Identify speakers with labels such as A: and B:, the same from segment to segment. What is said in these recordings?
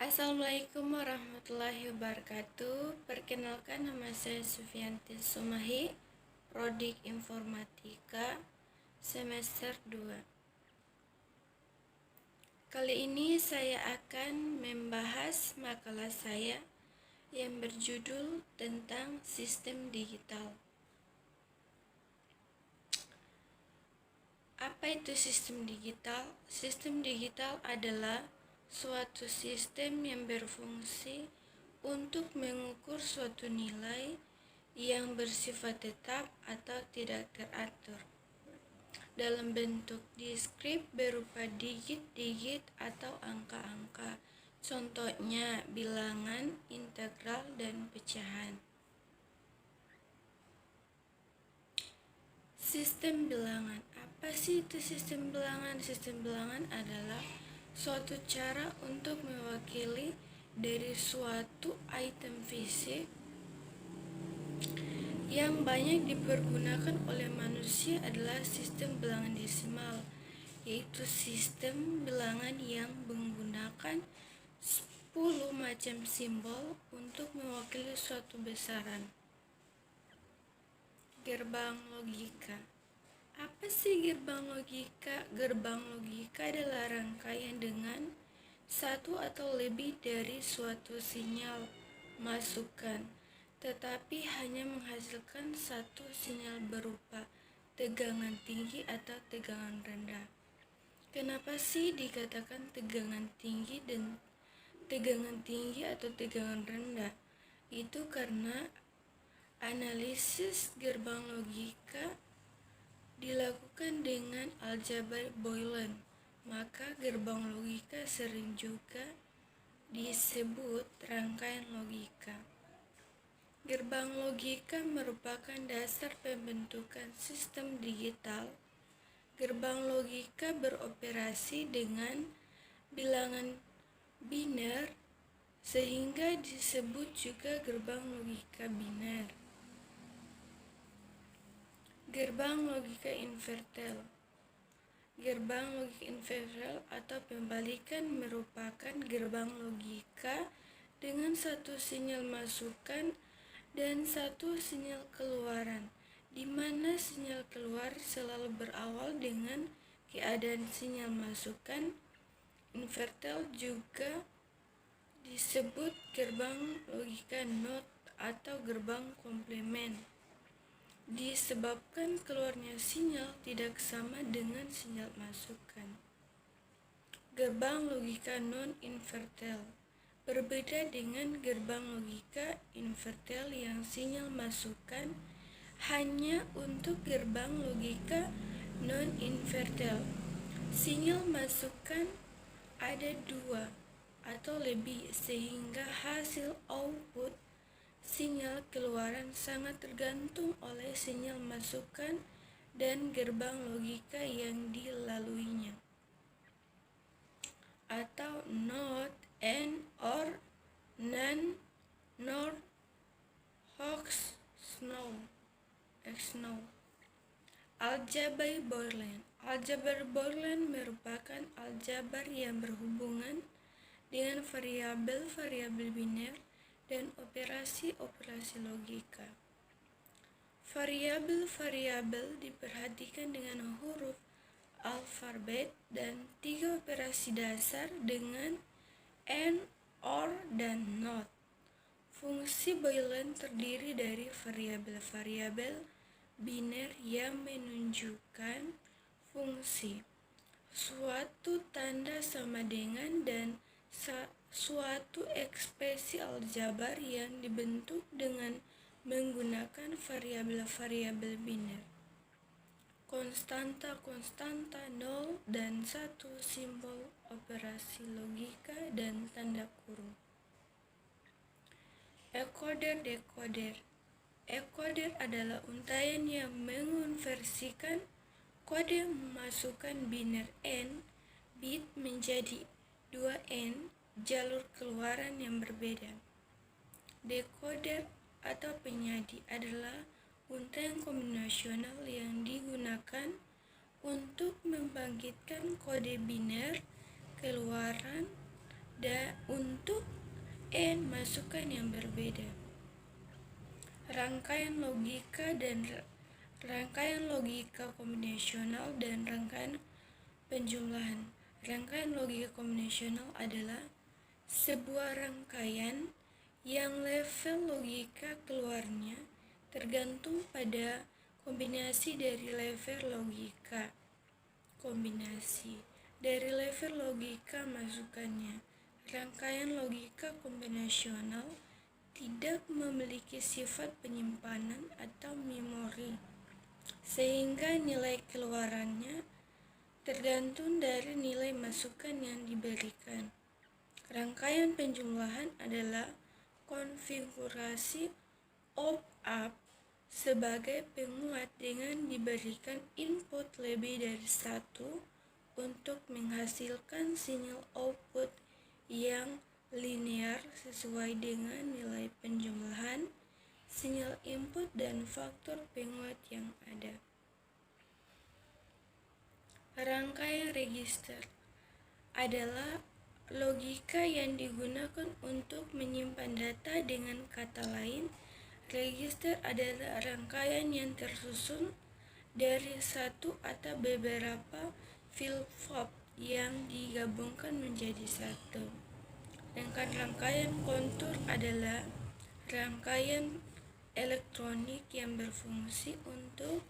A: Assalamualaikum warahmatullahi wabarakatuh. Perkenalkan, nama saya Sufianti Sumahi, Prodi Informatika semester 2. Kali ini saya akan membahas makalah saya yang berjudul tentang sistem digital. Apa itu sistem digital? Sistem digital adalah suatu sistem yang berfungsi untuk mengukur suatu nilai yang bersifat tetap atau tidak teratur dalam bentuk diskrit berupa digit-digit atau angka-angka. Contohnya bilangan, integral, dan pecahan. Sistem bilangan. Apa sih itu sistem bilangan? Sistem bilangan adalah suatu cara untuk mewakili dari suatu item fisik yang banyak dipergunakan oleh manusia adalah sistem bilangan desimal, yaitu sistem bilangan yang menggunakan 10 macam simbol untuk mewakili suatu besaran. Gerbang logika. Apa sih gerbang logika? Gerbang logika adalah rangkaian dengan satu atau lebih dari suatu sinyal masukan, tetapi hanya menghasilkan satu sinyal berupa tegangan tinggi atau tegangan rendah. Kenapa sih dikatakan tegangan tinggi atau tegangan rendah? Itu karena analisis gerbang logika dilakukan dengan aljabar Boolean, maka gerbang logika sering juga disebut rangkaian logika. Gerbang logika merupakan dasar pembentukan sistem digital. Gerbang logika beroperasi dengan bilangan biner, sehingga disebut juga gerbang logika biner. Gerbang logika invertel. Gerbang logika invertel atau pembalikan merupakan gerbang logika dengan satu sinyal masukan dan satu sinyal keluaran, di mana sinyal keluar selalu berawal dengan keadaan sinyal masukan. Invertel juga disebut gerbang logika NOT atau gerbang komplement, disebabkan keluarnya sinyal tidak sama dengan sinyal masukan. Gerbang logika non-invertel berbeda dengan gerbang logika invertel yang sinyal masukan hanya untuk gerbang logika non-invertel. Sinyal masukan ada 2 atau lebih, sehingga hasil output sinyal keluaran sangat tergantung oleh sinyal masukan dan gerbang logika yang dilaluinya, atau NOT, AND, OR, NAND, NOR, HOX, XNOR. Aljabar Boolean. Aljabar Boolean merupakan aljabar yang berhubungan dengan variabel-variabel biner dan operasi-operasi logika. Variabel-variabel diperhatikan dengan huruf alfabet dan 3 operasi dasar dengan AND, OR, dan NOT. Fungsi Boolean terdiri dari variabel-variabel biner yang menunjukkan fungsi suatu tanda sama dengan dan suatu ekspresi aljabar yang dibentuk dengan menggunakan variabel-variabel biner, konstanta, 0 dan 1, simbol operasi logika, dan tanda kurung. Encoder-decoder. Encoder adalah untayan yang mengonversikan kode masukan biner N bit menjadi 2N jalur keluaran yang berbeda. Decoder atau penyadi adalah untayan kombinasional yang digunakan untuk membangkitkan kode biner keluaran untuk N masukan yang berbeda. Rangkaian logika kombinasional dan rangkaian penjumlahan. Rangkaian logika kombinasional adalah sebuah rangkaian yang level logika keluarnya tergantung pada kombinasi dari level logika kombinasi dari level logika masukannya. Rangkaian logika kombinasional tidak memiliki sifat penyimpanan atau memori, sehingga nilai keluarannya tergantung dari nilai masukan yang diberikan. Rangkaian penjumlahan adalah konfigurasi op-amp sebagai penguat dengan diberikan input lebih dari satu untuk menghasilkan sinyal output yang linear sesuai dengan nilai penjumlahan sinyal input dan faktor penguat yang ada. Rangkaian register adalah logika yang digunakan untuk menyimpan data. Dengan kata lain, register adalah rangkaian yang tersusun dari satu atau beberapa flip-flop yang digabungkan menjadi satu. Sedangkan rangkaian kontur adalah rangkaian elektronik yang berfungsi untuk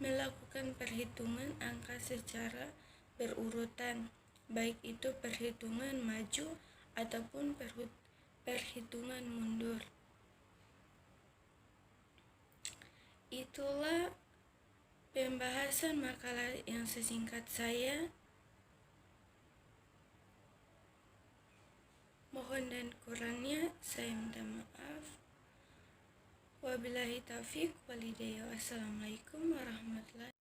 A: melakukan perhitungan angka secara berurutan, baik itu perhitungan maju ataupun perhitungan mundur. Itulah pembahasan makalah yang sesingkat saya. Mohon dan kurangnya saya minta maaf. Wabillahi taufiq walhidayah. Wassalamualaikum warahmatullahi